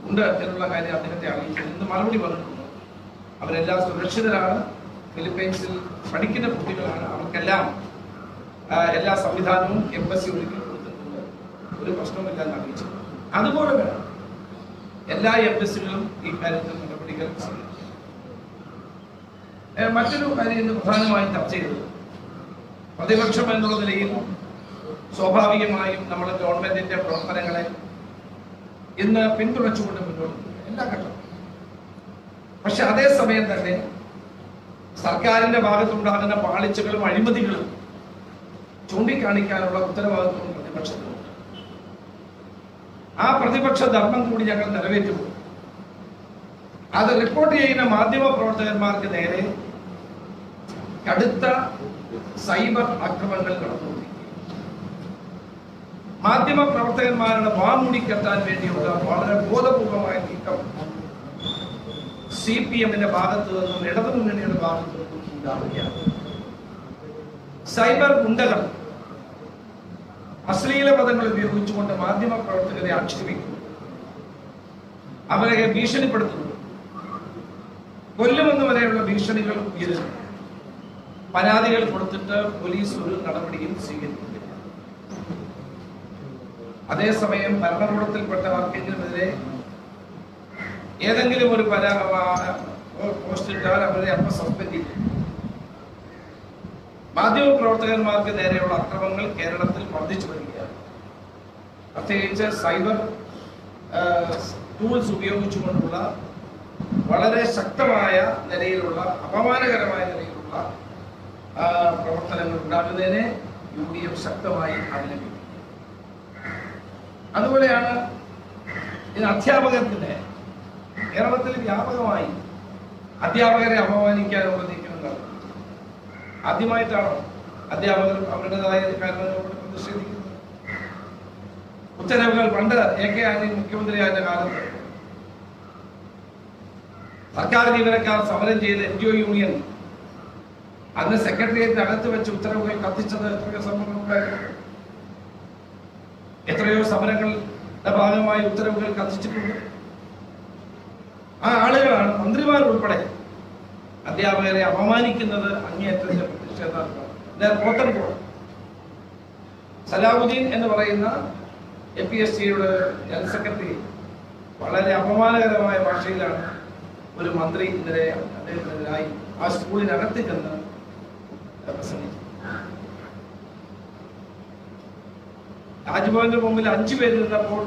ഉണ്ട് എന്നുള്ള കാര്യം അദ്ദേഹത്തെ അറിയിച്ചു. ഇന്ന് മറുപടി പറഞ്ഞിട്ടുണ്ട്. അവരെല്ലാം സുരക്ഷിതരാണ്, ഫിലിപ്പൈൻസിൽ പഠിക്കുന്ന കുട്ടികളാണ്, അവർക്കെല്ലാം എല്ലാ സംവിധാനവും എംബസി ഒരുക്കി കൊടുത്തിട്ടുണ്ട്, ഒരു പ്രശ്നവുമില്ല എന്ന് അറിയിച്ചു. അതുപോലെ വേണം എല്ലാ എംബസികളും ഈ കാര്യത്തിൽ നടപടികൾ സ്വീകരിക്കും. മറ്റൊരു കാര്യം ഇന്ന് പ്രധാനമായും ചർച്ച ചെയ്തത്, പ്രതിപക്ഷം എന്നുള്ള നിലയിൽ സ്വാഭാവികമായും നമ്മുടെ ഗവൺമെന്റിന്റെ പ്രവർത്തനങ്ങളെ ഇന്ന് പിന്തുണച്ചുകൊണ്ട് മുന്നോട്ട് എല്ലാ ഘട്ടവും. പക്ഷെ അതേസമയം തന്നെ സർക്കാരിന്റെ ഭാഗത്തുണ്ടാകുന്ന പാളിച്ചകളും അഴിമതികളും ചൂണ്ടിക്കാണിക്കാനുള്ള ഉത്തരവാദിത്വം പ്രതിപക്ഷത്തിനുണ്ട്. ആ പ്രതിപക്ഷ ധർമ്മം കൂടി ഞങ്ങൾ നിറവേറ്റുമ്പോൾ അത് റിപ്പോർട്ട് ചെയ്യുന്ന മാധ്യമ പ്രവർത്തകന്മാർക്ക് നേരെ കടുത്ത സൈബർ ആക്രമണങ്ങൾ നടന്നുകൊണ്ടിരിക്കും. മാധ്യമ പ്രവർത്തകന്മാരുടെ വാമൂടിക്കെത്താൻ വേണ്ടിയുള്ള വളരെ ബോധപൂർവമായ നീക്കം CPM-ന്റെ ഭാഗത്തു നിന്നും ഇടതുമുന്നണിയുടെ ഭാഗത്തു നിന്നും ഉണ്ടാവുകയാണ്. സൈബർ ഗുണ്ടകൾ അശ്ലീല പദങ്ങൾ ഉപയോഗിച്ചുകൊണ്ട് മാധ്യമ പ്രവർത്തകരെ ആക്ഷേപിക്കുന്നു, അവരെ ഭീഷണിപ്പെടുത്തുന്നു, കൊല്ലുമെന്ന് വരെയുള്ള ഭീഷണികൾ ഉയരുന്നു. പരാതികൾ കൊടുത്തിട്ട് പോലീസ് ഒരു നടപടിയും സ്വീകരിക്കുന്നില്ല. അതേസമയം ഭരണകൂടത്തിൽപ്പെട്ട ആർക്കെങ്കിലുമെതിരെ ഏതെങ്കിലും ഒരു പോസ്റ്റ് ഇട്ടാൽ അവരെ അപ്പം സസ്പെൻഡ് ചെയ്യും. മാധ്യമ പ്രവർത്തകന്മാർക്ക് നേരെയുള്ള അക്രമങ്ങൾ കേരളത്തിൽ വർദ്ധിച്ചു വരികയാണ്. പ്രത്യേകിച്ച് സൈബർ ടൂൾസ് ഉപയോഗിച്ചുകൊണ്ടുള്ള വളരെ ശക്തമായ നിലയിലുള്ള അപമാനകരമായ നിലയിലുള്ള പ്രവർത്തനങ്ങൾ ഉണ്ടാകുന്നതിനെ UDF ശക്തമായി അപലപിക്കും. അതുപോലെയാണ് ഇത് അധ്യാപകർക്കിടെ കേരളത്തിൽ വ്യാപകമായി അധ്യാപകരെ അപമാനിക്കാനുള്ള നീക്കം നടത്തുന്നത്. ആദ്യമായിട്ടാണ് അധ്യാപകർ അവരുടേതായ കാരണങ്ങളോട് പ്രതിഷേധിക്കുന്നത്. ഉത്തരവുകൾ പണ്ട് AK ആന്റണി മുഖ്യമന്ത്രിയായ കാലത്ത് സർക്കാർ ജീവനക്കാർ സമരം ചെയ്ത് NGO യൂണിയൻ അന്ന് സെക്രട്ടേറിയറ്റ് അകത്ത് വെച്ച് ഉത്തരവുകൾ കത്തിച്ചത് എത്രയോ സംഭവങ്ങളുണ്ടായിരുന്നു. എത്രയോ സമരങ്ങളുടെ ഭാഗമായി ഉത്തരവുകൾ കത്തിച്ചിട്ടുണ്ട്. ആ ആളുകളാണ് മന്ത്രിമാർ ഉൾപ്പെടെ അധ്യാപകരെ അപമാനിക്കുന്നത് അങ്ങേയറ്റത്തെ പ്രതിഷേധാർഹമാണ്. പോത്തൻകോട് സലാഹുദ്ദീൻ എന്ന് പറയുന്ന APSCയുടെ ജനറൽ സെക്രട്ടറി വളരെ അപമാനകരമായ ഭാഷയിലാണ് ഒരു മന്ത്രി ഇന്നലെ അദ്ദേഹത്തിനെതിരായി ആ സ്കൂളിനകത്ത് ചെന്ന് പ്രസംഗിച്ചു. രാജ്ഭവന്റെ മുമ്പിൽ 5 പേര് നിന്നപ്പോൾ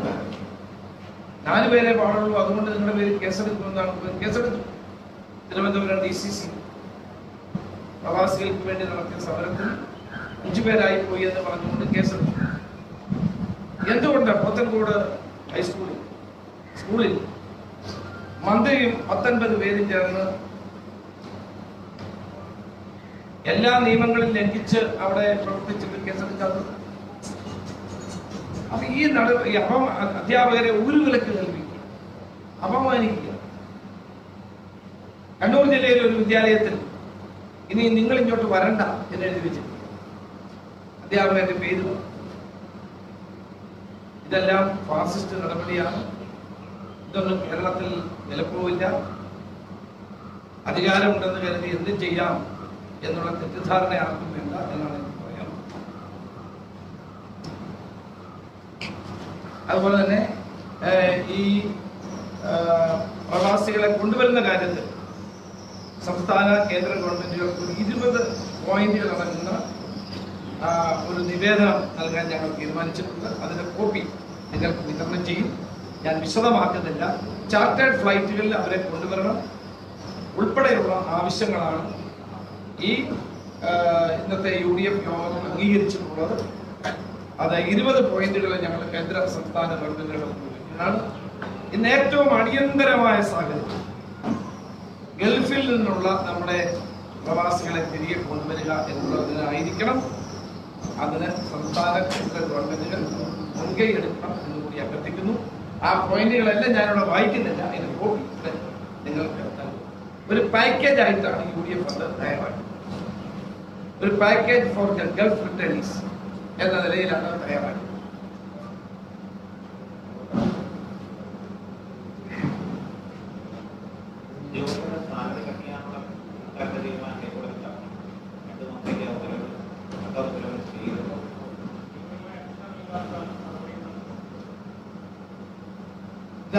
4 പേരെ പാടുള്ളൂ, അതുകൊണ്ട് നിങ്ങളുടെ പേര് കേസെടുക്കുമെന്നാണ് കേസെടുത്തു. തിരുവനന്തപുരം DCC പ്രവാസികൾക്ക് വേണ്ടി നടത്തിയ സമരത്തിൽ 5 പേരായി പോയി എന്ന് പറഞ്ഞുകൊണ്ട് കേസെടുത്തു. എന്തുകൊണ്ട് പോത്തൻകോട് സ്കൂളിൽ മന്ത്രിയും 19 പേരും ചേർന്ന് എല്ലാ നിയമങ്ങളും ലംഘിച്ച് അവിടെ പ്രവർത്തിച്ചിട്ട് കേസെടുക്കാത്തത്? അപ്പൊ ഈ അധ്യാപകരെ ഊരുവിലക്ക് കൽപ്പിക്കുക, അപമാനിക്കുക. കണ്ണൂർ ജില്ലയിലെ ഒരു വിദ്യാലയത്തിൽ ഇനി നിങ്ങൾ ഇങ്ങോട്ട് വരണ്ട എന്ന് എഴുതി വെച്ചിട്ടുണ്ട്. അധ്യാപകരുടെ പേര്. ഇതെല്ലാം ഫാസിസ്റ്റ് നടപടിയാണ്. ഇതൊന്നും കേരളത്തിൽ വിലപ്പോവില്ല. അധികാരമുണ്ടെന്ന് കരുതി എന്ത് ചെയ്യാം എന്നുള്ള തെറ്റിദ്ധാരണ ആർക്കും വേണ്ട എന്നാണ് എനിക്ക് പറയാം. അതുപോലെ തന്നെ ഈ പ്രവാസികളെ കൊണ്ടുവരുന്ന കാര്യത്തിൽ സംസ്ഥാന കേന്ദ്ര ഗവൺമെന്റുകൾക്ക് 20 പോയിന്റുകൾ അടങ്ങുന്ന ഒരു നിവേദനം നൽകാൻ ഞങ്ങൾ തീരുമാനിച്ചിട്ടുണ്ട്. അതിന്റെ കോപ്പി നിങ്ങൾക്ക് വിതരണം ചെയ്യും. ഞാൻ വിശദമാക്കുന്നില്ല. ചാർട്ടേഡ് ഫ്ലൈറ്റുകളിൽ അവരെ കൊണ്ടുവരണം ഉൾപ്പെടെയുള്ള ആവശ്യങ്ങളാണ് ഈ ഇന്നത്തെ UDF യോഗം അംഗീകരിച്ചിട്ടുള്ളത്. അത് 20 പോയിന്റുകൾ ഞങ്ങൾ കേന്ദ്ര സംസ്ഥാന ഗവൺമെന്റുകൾ ഇന്ന് ഏറ്റവും അടിയന്തരമായ സാഹചര്യം ഗൾഫിൽ നിന്നുള്ള നമ്മുടെ പ്രവാസികളെ തിരികെ കൊണ്ടുവരിക എന്നുള്ളതിനായിരിക്കണം. അതിന് സംസ്ഥാന കേന്ദ്ര ഗവൺമെന്റുകൾ മുൻകൈ എടുക്കണം എന്ന് കൂടി അഭ്യർത്ഥിക്കുന്നു. ആ പോയിന്റുകളെല്ലാം ഞാനിവിടെ വായിക്കുന്നില്ല. അതിന് കോപ്പി നിങ്ങൾക്ക് ഒരു പാക്കേജ് ആയിട്ടാണ് UDF അത് തയ്യാറാക്കുന്നത്. ഒരു പാക്കേജ് ഫോർ ഗൾഫ് റിട്ടേണീസ് എന്ന നിലയിലാണ് തയ്യാറാക്കുന്നത്.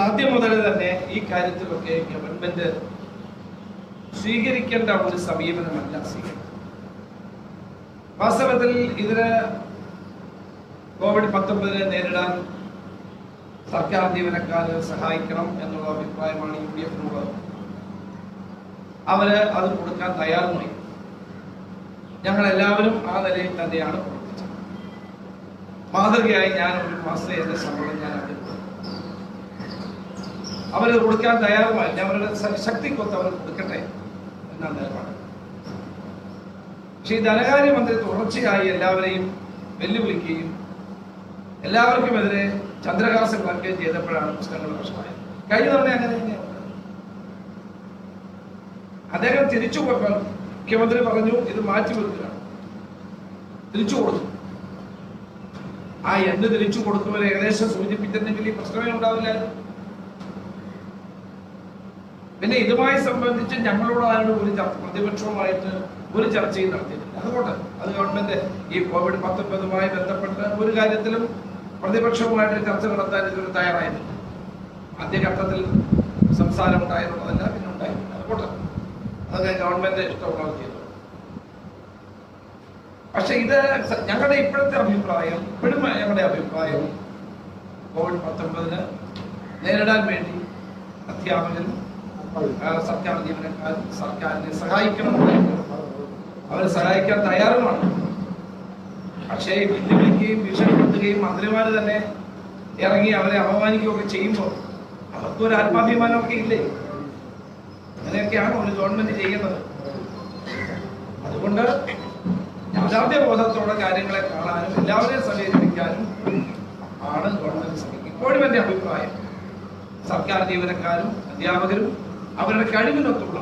ആദ്യം മുതൽ തന്നെ ഈ കാര്യത്തിലൊക്കെ ഗവൺമെന്റ് സ്വീകരിക്കേണ്ട ഒരു സമീപനമല്ല സ്വീകരിക്കുന്നത്. വാസ്തവത്തിൽ ഇതിന് COVID-19 നേരിടാൻ സർക്കാർ ജീവനക്കാരെ സഹായിക്കണം എന്നുള്ള അഭിപ്രായമാണ് UDF-നുള്ളത്. അവര് അത് കൊടുക്കാൻ തയ്യാറുമായി. ഞങ്ങളെല്ലാവരും ആ നിലയിൽ തന്നെയാണ് പ്രവർത്തിച്ചത്. മാതൃകയായി ഞാൻ ഒരു മാസത്തെ എന്റെ ശമ്പളം ഞാൻ അവര് കൊടുക്കാൻ തയ്യാറുമായി. അവരുടെ ശക്തിക്കൊത്ത് അവർ കൊടുക്കട്ടെ എന്നാണ് നിലപാട്. പക്ഷെ ഈ ധനകാര്യമന്ത്രി തുടർച്ചയായി എല്ലാവരെയും വെല്ലുവിളിക്കുകയും എല്ലാവർക്കുമെതിരെ ചന്ദ്രഹാസം ഇറക്കുകയും ചെയ്തപ്പോഴാണ് പുസ്തകങ്ങൾ പ്രശ്നമായത്. കഴിഞ്ഞ തവണ അങ്ങനെ തന്നെയാണ്. അദ്ദേഹം തിരിച്ചു മുഖ്യമന്ത്രി പറഞ്ഞു ഇത് മാറ്റിവെക്കുകയാണ്, തിരിച്ചു കൊടുത്തു. ആ എന്ത് തിരിച്ചു കൊടുക്കുമ്പോൾ ഏകദേശം സൂചിപ്പിച്ചിരുന്നെങ്കിൽ ഈ പ്രശ്നമേ ഉണ്ടാവില്ലായിരുന്നു. പിന്നെ ഇതുമായി സംബന്ധിച്ച് ഞങ്ങളോട് ആരുടെ ഒരു പ്രതിപക്ഷവുമായിട്ട് ഒരു ചർച്ചയും നടത്തിയിട്ടില്ല. അതുകൊണ്ട് അത് ഗവൺമെന്റ് ഈ COVID-19 ബന്ധപ്പെട്ട് ഒരു കാര്യത്തിലും പ്രതിപക്ഷവുമായിട്ട് ചർച്ച നടത്താൻ ഇതൊരു തയ്യാറായിരുന്നു. ആദ്യഘട്ടത്തിൽ സംസാരം ഉണ്ടായിരുന്നതല്ല, പിന്നെ ഉണ്ടായിരുന്നു. അതുകൊണ്ട് അതൊക്കെ ഗവൺമെന്റ് ഇഷ്ടമുള്ളത് ചെയ്തു. പക്ഷെ ഇത് ഞങ്ങളുടെ ഇപ്പോഴത്തെ അഭിപ്രായം, ഇപ്പോഴും ഞങ്ങളുടെ അഭിപ്രായം COVID-19 നേരിടാൻ വേണ്ടി അധ്യാപകരും സർക്കാർ ജീവനക്കാരും സർക്കാരിനെ സഹായിക്കണമെന്നായിട്ട് അവരെ സഹായിക്കാൻ തയ്യാറുമാണ്. പക്ഷേ വെല്ലുവിളിക്കുകയും ഭീഷണിപ്പെടുത്തുകയും മന്ത്രിമാര് തന്നെ ഇറങ്ങി അവരെ അപമാനിക്കുകയൊക്കെ ചെയ്യുമ്പോൾ അവർക്കൊരു ആത്മാഭിമാനമൊക്കെ ഇല്ലേ? അങ്ങനെയൊക്കെയാണ് ഒരു ഗവൺമെന്റ് ചെയ്യുന്നത്. അതുകൊണ്ട് യാഥാർത്ഥ്യബോധത്തോടെ കാര്യങ്ങളെ കാണാനും എല്ലാവരെയും സഹകരിപ്പിക്കാനും ആണ് ഗവൺമെന്റ് ശ്രമിക്കുന്നത്. ഇപ്പോഴും എന്റെ അഭിപ്രായം സർക്കാർ ജീവനക്കാരും അധ്യാപകരും അവരുടെ കഴിവിനൊത്തുള്ള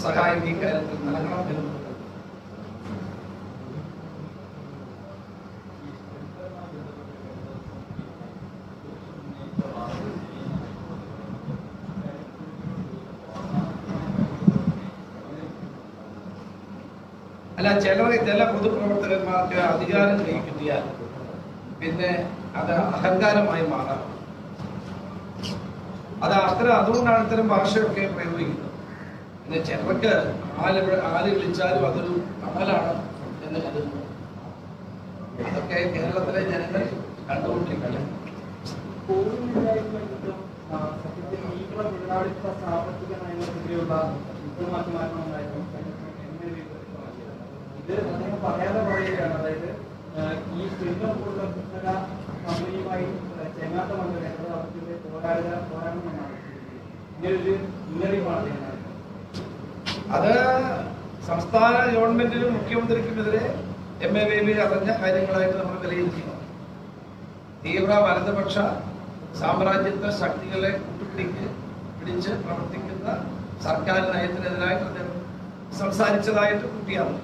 സഹായം ഈ കാര്യത്തിൽ നൽകണം എന്നുള്ളത്. അല്ല, ചില പൊതുപ്രവർത്തകന്മാർക്ക് അധികാരം കൈ കിട്ടിയാൽ പിന്നെ അത് അഹങ്കാരമായി മാറാം. അതുകൊണ്ടാണ് ഇത്തരം ഭാഷയൊക്കെ പ്രയോഗിക്കുന്നത്. പിന്നെ ചിലർക്ക് ആര് വിളിച്ചാലും അതൊരു അമലാണ് എന്ന് കരുതുന്നു. അതൊക്കെ കേരളത്തിലെ ജനങ്ങൾ കണ്ടുകൊണ്ടിരിക്കുകയാണ്. പറയാതെ പറയുകയാണ്. അതായത് ഈ സ്ത്രീകൾ പോലുള്ള പുസ്തക കമ്പനിയുമായി ചെങ്ങാത്ത മന്ത്രി പോരാടണമെന്നാണ് ഇങ്ങനൊരു മുന്നറിയിപ്പാണ്. അത് സംസ്ഥാന ഗവൺമെന്റിനും മുഖ്യമന്ത്രിക്കുമെതിരെ MA ബേബി അറിഞ്ഞ കാര്യങ്ങളായിട്ട് നമ്മൾ വിലയിരുത്തുന്നു. തീവ്ര വലതുപക്ഷ സാമ്രാജ്യത്വ ശക്തികളെ പിടിച്ച് പ്രവർത്തിക്കുന്ന സർക്കാർ നയത്തിനെതിരായിട്ട് അദ്ദേഹം സംസാരിച്ചതായിട്ട് കൂട്ടിയാണ്.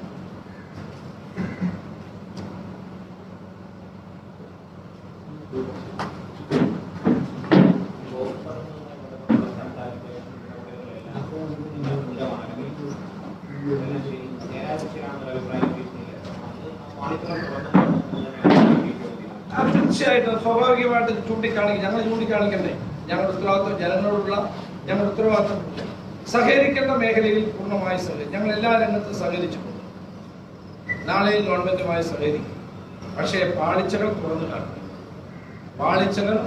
തീർച്ചയായിട്ടും സ്വാഭാവികമായിട്ട് ഞങ്ങൾ ചൂണ്ടിക്കാണിക്കണ്ടേ. ഞങ്ങളുടെ ഉത്തരവാദിത്വം ജനങ്ങളോടുള്ള ഞങ്ങളുടെ ഉത്തരവാദിത്വം സഹകരിക്കേണ്ട മേഖലയിൽ പൂർണ്ണമായി സഹകരിക്കും. ഞങ്ങൾ എല്ലാ രംഗത്തും സഹകരിച്ചിട്ടുണ്ട്. നാളെയും ഗവൺമെന്റുമായി സഹകരിക്കും. പക്ഷേ പാളിച്ചകൾ തുറന്നു കാണിക്കും. പാളിച്ചകൾ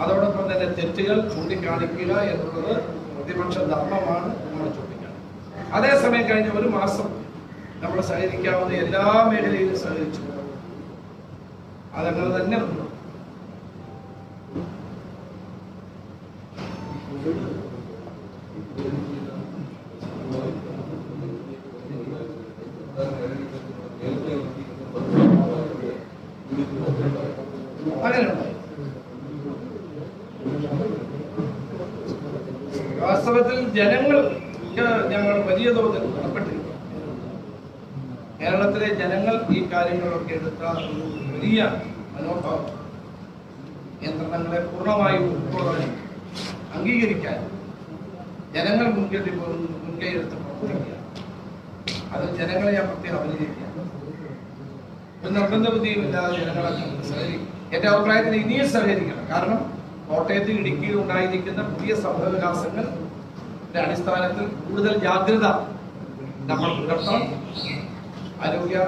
അതോടൊപ്പം തന്നെ തെറ്റുകൾ ചൂണ്ടിക്കാണിക്കുക എന്നുള്ളത് പ്രതിപക്ഷ ധർമ്മമാണ്. നമ്മൾ ചൂണ്ടിക്കാണിക്കുക. അതേസമയം കഴിഞ്ഞ ഒരു മാസം നമ്മൾ സഹകരിക്കാവുന്ന എല്ലാ മേഖലയിലും സഹകരിച്ചു. അതങ്ങനെ തന്നെ ഉണ്ട്. അങ്ങനെയുണ്ട്. വാസ്തവത്തിൽ ജനങ്ങൾക്ക് ഞങ്ങൾ വലിയ തോതിൽ കടപ്പെട്ടിരിക്കും. കേരളത്തിലെ ജനങ്ങൾ ഈ കാര്യങ്ങളൊക്കെ എടുത്ത ഒരു വലിയ മനോഭാവം നിയന്ത്രണങ്ങളെ പൂർണ്ണമായി ഉൾക്കൊള്ളാൻ അംഗീകരിക്കാൻ ജനങ്ങൾ മുൻകൈയെടുത്ത് പ്രവർത്തിക്കുക. അത് ജനങ്ങളെ ഞാൻ പ്രത്യേകം അഭിനന്ദിക്കുക. ഒരു നിർബന്ധ ബുദ്ധിയുമില്ലാതെ ജനങ്ങളെ സഹകരിക്കും. എന്റെ അഭിപ്രായത്തിൽ ഇനിയും സഹകരിക്കണം. കാരണം കോട്ടയത്തും ഇടുക്കിയിലും ഉണ്ടായിരിക്കുന്ന പുതിയ സംഭവവികാസങ്ങളുടെ അടിസ്ഥാനത്തിൽ കൂടുതൽ ജാഗ്രത നമ്മൾ പുലർത്തണം. ആരോഗ്യ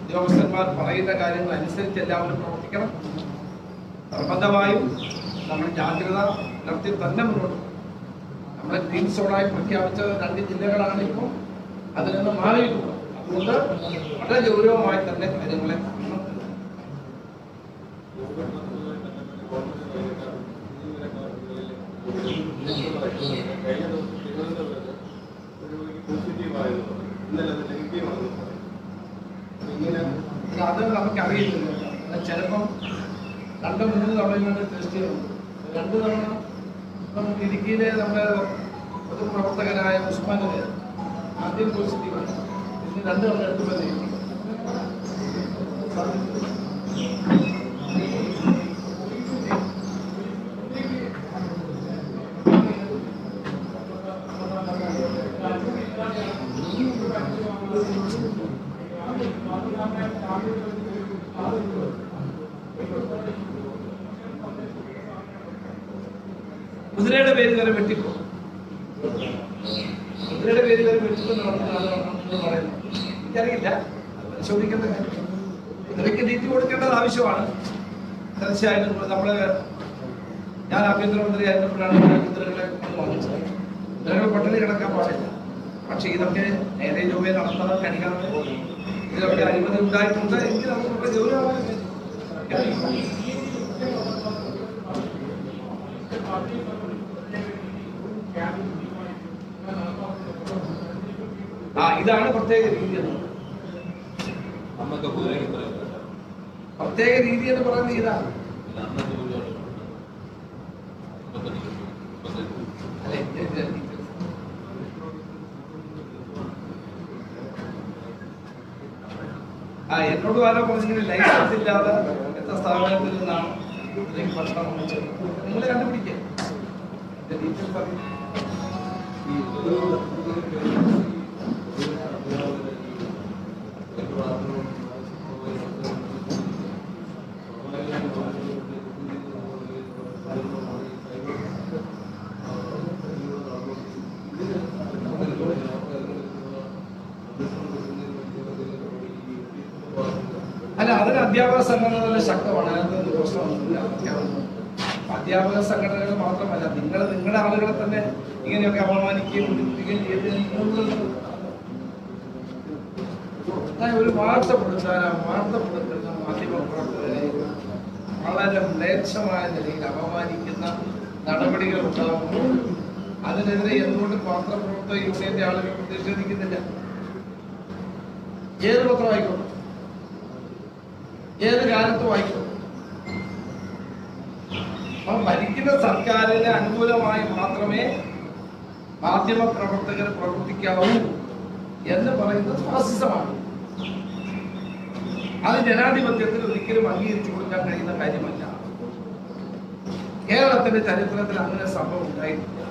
ഉദ്യോഗസ്ഥന്മാർ പറയുന്ന കാര്യങ്ങൾ അനുസരിച്ച് എല്ലാവരും പ്രവർത്തിക്കണം. നിർബന്ധമായും നമ്മൾ ജാഗ്രത പുലർത്തി തന്നെ മുന്നോട്ട്. നമ്മളെ ഗ്രീൻ സോണായി പ്രഖ്യാപിച്ച 2 ജില്ലകളാണ് ഇപ്പോൾ അതിൽ നിന്ന് മാറിയിട്ടുള്ളത്. അതുകൊണ്ട് വളരെ ഗൗരവമായി തന്നെ കാര്യങ്ങളെ കാണണം. അത് നമുക്ക് അറിയില്ല. ചിലപ്പം 2-3 തവണ ടെസ്റ്റ് ചെയ്യുന്നു. 2 തവണ നമുക്ക് ഇടുക്കിയിലെ നമ്മുടെ പൊതുപ്രവർത്തകനായ ഉസ്മാനിന് ആദ്യം പോസിറ്റീവാണ്. പിന്നെ 2 തവണ എടുക്കുമ്പോൾ കുതിരയുടെ പേര് വരെ വെട്ടിപ്പോ കുതിരയുടെ പേര് വരെ വെട്ടിപ്പെന്ന് പറയുന്നത് എനിക്കറിയില്ല. പരിശോധിക്കേണ്ട കാര്യം കുതിരയ്ക്ക് നീതി കൊടുക്കേണ്ടത് ആവശ്യമാണ്. തീർച്ചയായിട്ടും ഞാൻ ആഭ്യന്തരമന്ത്രി ആയിരുന്നപ്പോഴാണ് കുതിരകളെ വാങ്ങിച്ചത്. കുതിരകൾ പട്ടിണി കിടക്കാൻ പാടില്ല. പക്ഷെ ഇതൊക്കെ നേരെ രൂപയെ നടത്താൻ കഴിയാതെ ഇതിലൊക്കെ അഴിമതി ഉണ്ടായിട്ടുണ്ട്. എനിക്ക് നമുക്ക് ഗൗരവമായ ഇതാണ് പ്രത്യേക രീതി എന്ന് പ്രത്യേക രീതി എന്ന് പറയുന്നത് ഇതാണ്. എന്നോട് ആരോ പറഞ്ഞിങ്ങനെ ലൈസൻസ് ഇല്ലാതെ എത്ര സ്ഥാപനത്തിൽ നിന്നാണ് ഇതിലേക്ക് ഭക്ഷണം വാങ്ങിച്ചത്. നിങ്ങൾ കണ്ടുപിടിക്കുക. അല്ല, അതിന് അധ്യാപക സംഘടനകൾ ശക്തമാണ്. അതിനകത്ത് പ്രശ്നമൊന്നുമില്ല. അധ്യാപക സംഘടനകൾ മാത്രമല്ല, നിങ്ങളുടെ ആളുകളെ തന്നെ ഇങ്ങനെയൊക്കെ അപമാനിക്കുകയും ബുദ്ധിമുട്ടുകയും ചെയ്ത് ഒരു വാർത്തപ്പെടുത്തുന്ന മാധ്യമ പ്രവർത്തകരെ വളരെ മ്ലേച്ഛമായ നിലയിൽ അപമാനിക്കുന്ന നടപടികൾ ഉണ്ടാകുമ്പോൾ അതിനെതിരെ എന്തുകൊണ്ട് പത്രപ്രവർത്തക യൂണിയന്റെ ആളുകൾ പ്രതിഷേധിക്കുന്നില്ല? ഏത് പത്രമായിക്കോട്ടെ, ഏത് കാലത്തും ആയിക്കോട്ടെ. അപ്പം ഭരിക്കുന്ന സർക്കാരിന് അനുകൂലമായി മാത്രമേ മാധ്യമ പ്രവർത്തകർ പ്രവർത്തിക്കാവൂ എന്ന് പറയുന്നത് ഫാസിസമാണ്. അത് ജനാധിപത്യത്തിൽ ഒരിക്കലും അംഗീകരിച്ചു കൊടുക്കാൻ കഴിയുന്ന കാര്യമല്ല. കേരളത്തിന്റെ ചരിത്രത്തിൽ അങ്ങനെ സംഭവം ഉണ്ടായിട്ടില്ല.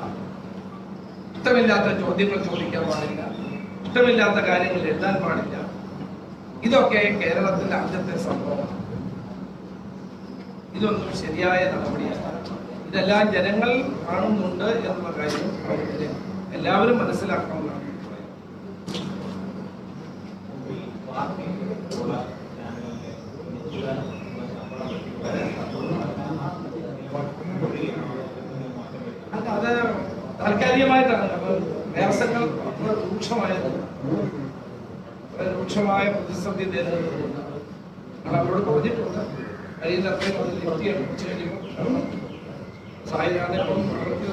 ഇഷ്ടമില്ലാത്ത ചോദ്യങ്ങൾ ചോദിക്കാൻ പാടില്ല, ഇഷ്ടമില്ലാത്ത കാര്യങ്ങൾ എഴുതാൻ പാടില്ല. ഇതൊക്കെ കേരളത്തിന്റെ ആദ്യത്തെ സംഭവമാണ്. ഇതൊന്നും ശരിയായ നടപടിയല്ല. ഇതെല്ലാം ജനങ്ങൾ കാണുന്നുണ്ട് എന്നുള്ള കാര്യം എല്ലാവരും മനസ്സിലാക്കണമെന്നാണ് അത് താൽക്കാലികമായിട്ടാണ്. വ്യവസ്ഥകൾ രൂക്ഷമായ പ്രതിസന്ധി നേരിടുന്നുണ്ട്. അവരോട് പറഞ്ഞിട്ടുണ്ട് കഴിയുന്നത്രയും അത് ലിഫ്റ്റ് കഴിയുമ്പോൾ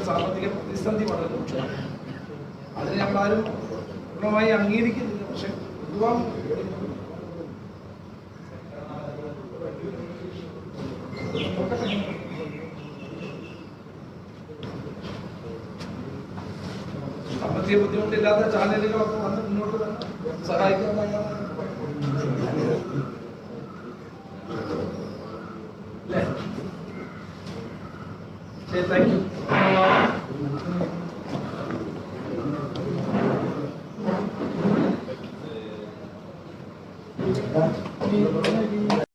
സാമ്പത്തിക പ്രതിസന്ധി വളരെ രൂക്ഷമാണ്. അതിന് നമ്മളാരും പൂർണ്ണമായി അംഗീകരിക്കുന്നില്ല. പക്ഷെ പൊതുവാൻ സാമ്പത്തിക ബുദ്ധിമുട്ടില്ലാത്ത ചാനലുകളൊക്കെ വന്ന് മുന്നോട്ട് തന്നെ സഹായിക്കാൻ അല്ലേ? ശരി, താങ്ക് യു.